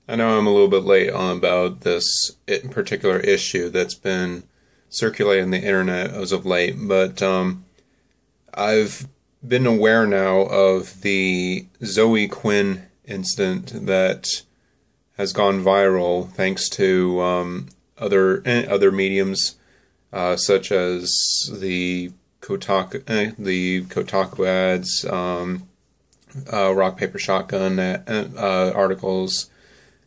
I know I'm a little bit late on about this particular issue that's been circulating the internet as of late, but I've been aware now of the Zoe Quinn incident that has gone viral thanks to other mediums such as the Kotaku ads, Rock Paper Shotgun articles,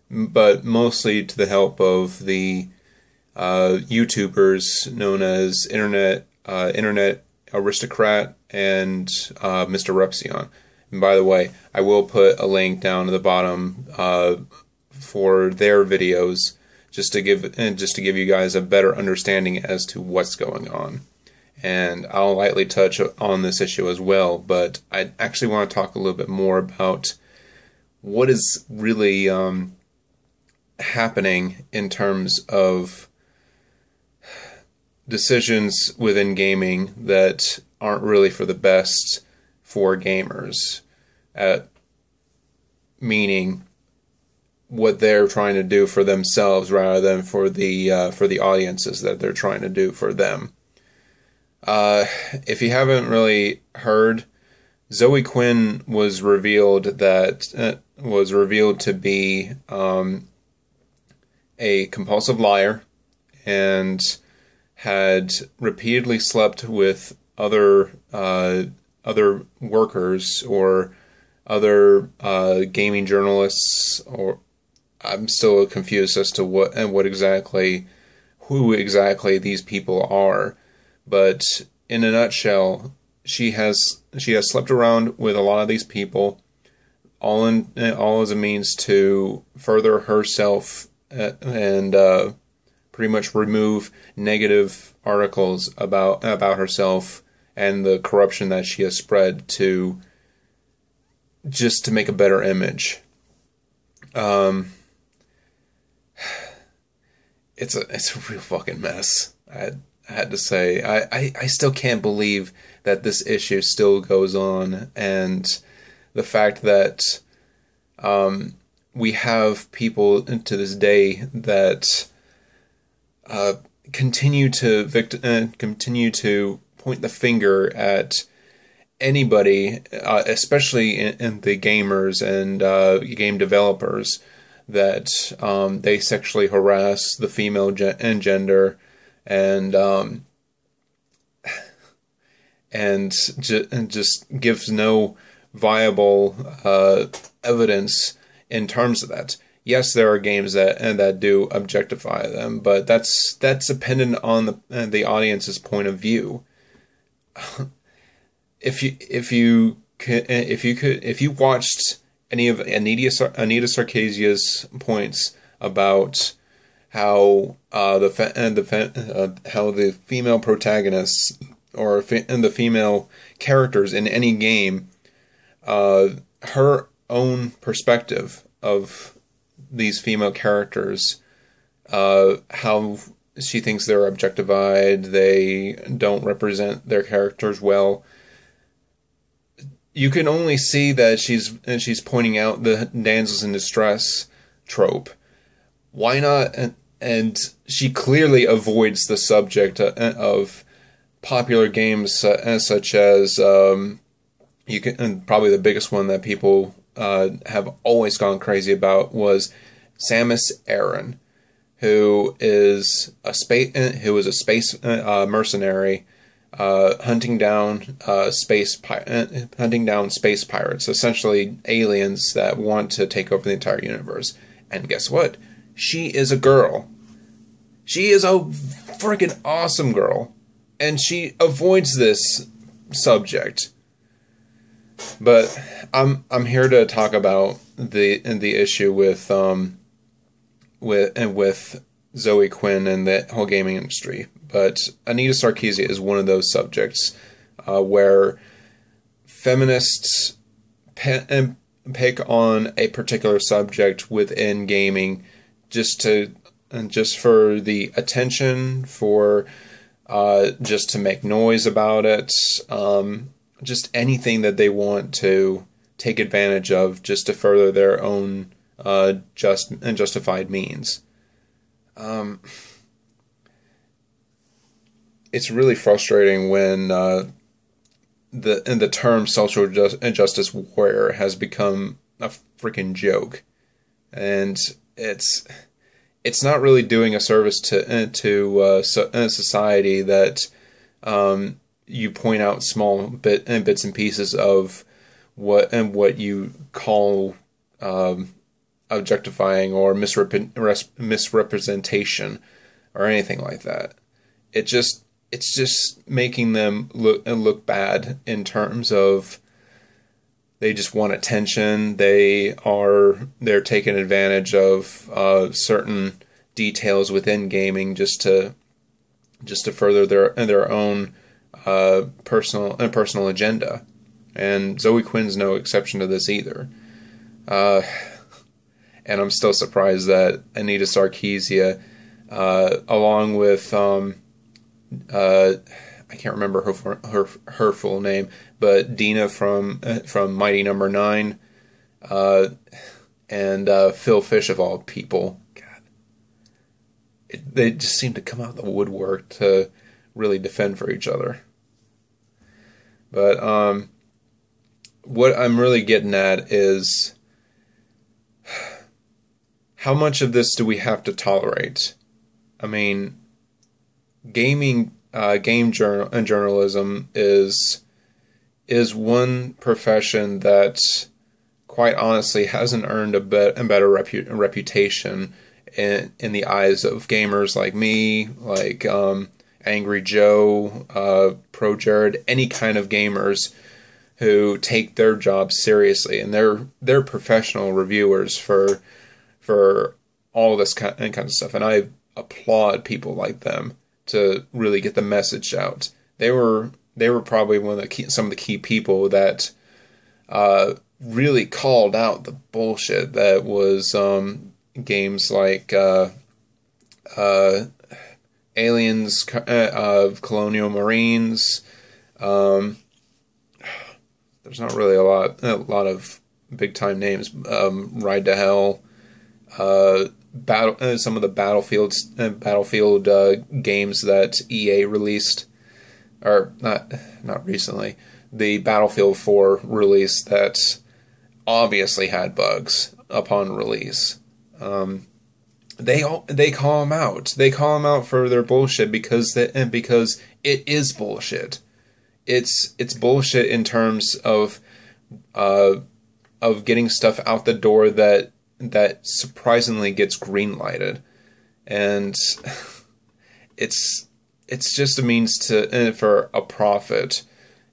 but mostly to the help of the YouTubers known as InternetAristocrat and MrRepzion. And by the way, I will put a link down at the bottom for their videos just to give you guys a better understanding as to what's going on. And I'll lightly touch on this issue as well, but I actually want to talk a little bit more about what is really happening in terms of decisions within gaming that aren't really for the best for gamers. Meaning what they're trying to do for themselves rather than for the audiences that they're trying to do for them. If you haven't really heard, Zoe Quinn was revealed to be a compulsive liar and had repeatedly slept with other workers or other gaming journalists. Or I'm still confused as to who exactly these people are. But in a nutshell, she has slept around with a lot of these people, all as a means to further herself and pretty much remove negative articles about herself and the corruption that she has spread to just to make a better image. It's a real fucking mess. I had to say, I still can't believe that this issue still goes on, and the fact that we have people to this day that continue to point the finger at anybody, especially in the gamers and game developers, that they sexually harass the female gender. And just gives no viable evidence in terms of that. Yes, there are games that do objectify them, but that's dependent on the audience's point of view. If you watched any of Anita Sarkeesia's points about how the female protagonists or the female characters in any game, her own perspective of these female characters, how she thinks they're objectified, they don't represent their characters well. You can only see that she's pointing out the damsels in distress trope. Why not? And she clearly avoids the subject of popular games such as probably the biggest one that people have always gone crazy about was Samus Aran, who is a space mercenary hunting down space pirates, essentially aliens that want to take over the entire universe. And guess what? She is a girl. She is a freaking awesome girl. And she avoids this subject. But I'm here to talk about the issue with Zoe Quinn and the whole gaming industry. But Anita Sarkeesia is one of those subjects where feminists pick on a particular subject within gaming just for the attention, for just to make noise about it, just anything that they want to take advantage of just to further their own just and justified means. It's really frustrating when the term social justice warrior has become a freaking joke, and it's not really doing a service to society that you point out small bits and pieces of what you call objectifying or misrepresentation or anything like that. It's just making them look bad in terms of they just want attention. They're taking advantage of certain details within gaming just to further their own personal agenda. And Zoe Quinn's no exception to this either. And I'm still surprised that Anita Sarkeesian, along with I can't remember her full name, but Dina from Mighty Number 9, and Phil Fish of all people. God, they just seem to come out of the woodwork to really defend for each other. But what I'm really getting at is, how much of this do we have to tolerate? I mean, game journalism is one profession that, quite honestly, hasn't earned a better reputation in the eyes of gamers like me, like Angry Joe, Pro Jared, any kind of gamers who take their job seriously, and they're professional reviewers for all this kind of stuff, and I applaud people like them to really get the message out. They were probably some of the key people that really called out the bullshit that was games like Aliens, Colonial Marines. There's not really a lot of big time names. Ride to Hell. Some of the Battlefield games that EA released, or not recently, the Battlefield 4 release that obviously had bugs upon release. They call them out. They call them out for their bullshit because it is bullshit. It's bullshit in terms of getting stuff out the door that surprisingly gets green-lighted, and it's just a means for a profit,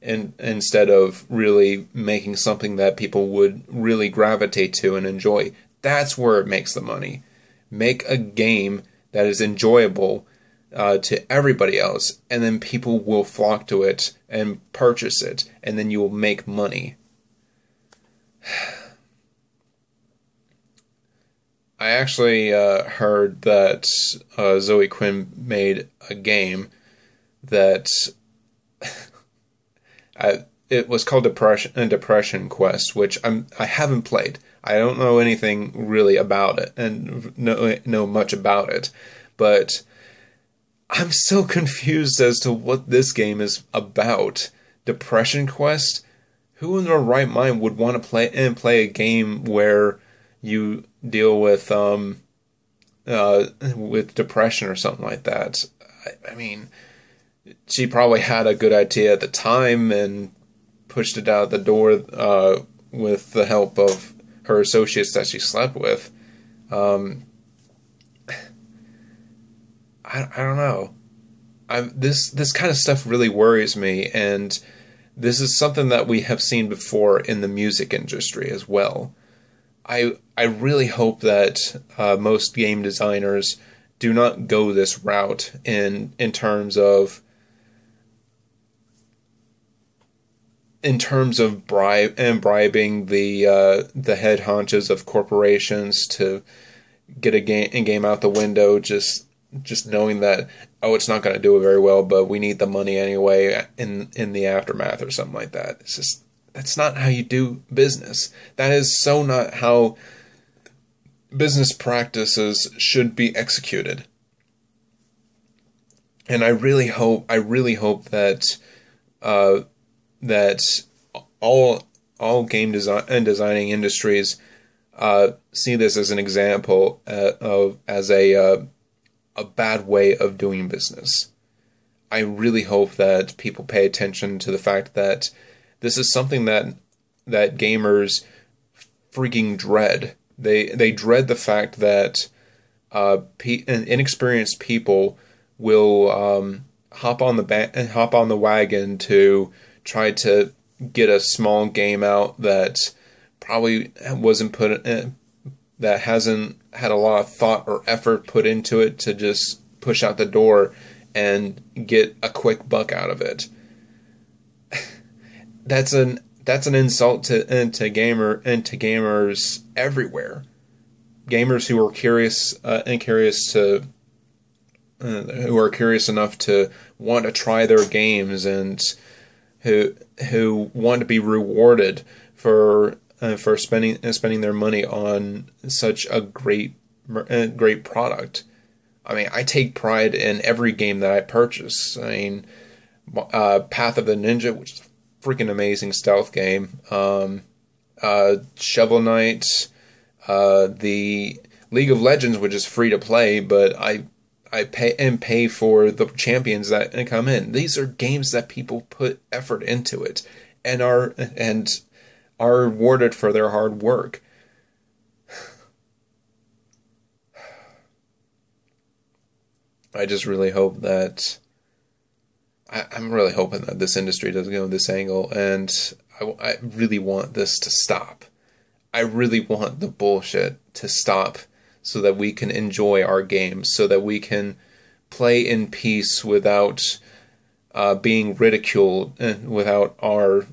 instead of really making something that people would really gravitate to and enjoy. That's where it makes the money. Make a game that is enjoyable to everybody else, and then people will flock to it and purchase it, and then you will make money. I actually heard that Zoe Quinn made a game that it was called Depression Quest, which I haven't played. I don't know anything really about it and know much about it, but I'm so confused as to what this game is about. Depression Quest? Who in their right mind would want to play a game where you deal with depression or something like that? I mean, she probably had a good idea at the time and pushed it out the door with the help of her associates that she slept with. I don't know. This kind of stuff really worries me, and this is something that we have seen before in the music industry as well. I really hope that most game designers do not go this route in terms of bribing the head honchos of corporations to get a game out the window, just knowing that, oh, it's not going to do it very well, but we need the money anyway in the aftermath or something like that. It's just, that's not how you do business. That is so not how business practices should be executed. And I really hope that that all game design and designing industries see this as an example as a bad way of doing business. I really hope that people pay attention to the fact that this is something that gamers freaking dread. They dread the fact that inexperienced people will hop on the wagon to try to get a small game out that probably that hasn't had a lot of thought or effort put into it, to just push out the door and get a quick buck out of it. That's an insult to gamers everywhere. Gamers who are curious who are curious enough to want to try their games, and who want to be rewarded for spending their money on such a great product. I mean, I take pride in every game that I purchase. I mean, Path of the Ninja, which is a freaking amazing stealth game. Shovel Knight, the League of Legends, which is free to play, but I pay for the champions that come in. These are games that people put effort into it and are rewarded for their hard work. I just really hope that I'm really hoping that this industry doesn't go this angle, and I really want this to stop. I really want the bullshit to stop, so that we can enjoy our games, so that we can play in peace without being ridiculed, without our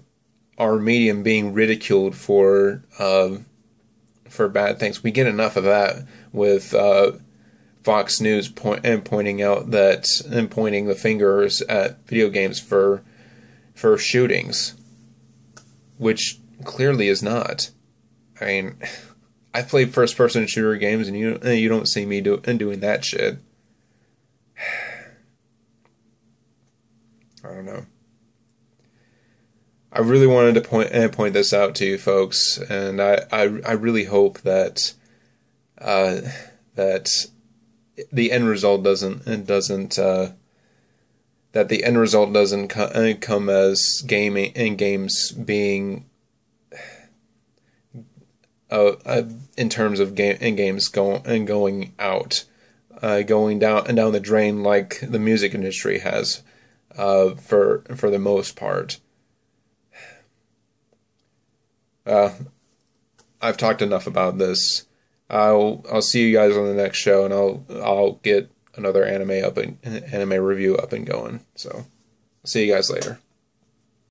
medium being ridiculed for bad things. We get enough of that with Fox News pointing the fingers at video games for shootings, which clearly is not. I mean, I've played first-person shooter games, and you don't see me doing that shit. I don't know. I really wanted to point this out to you folks, and I really hope that that the end result doesn't come as gaming and games being in terms of games going out, going down the drain like the music industry has for the most part. I've talked enough about this. I'll see you guys on the next show, and I'll get another anime review up and going. So, see you guys later.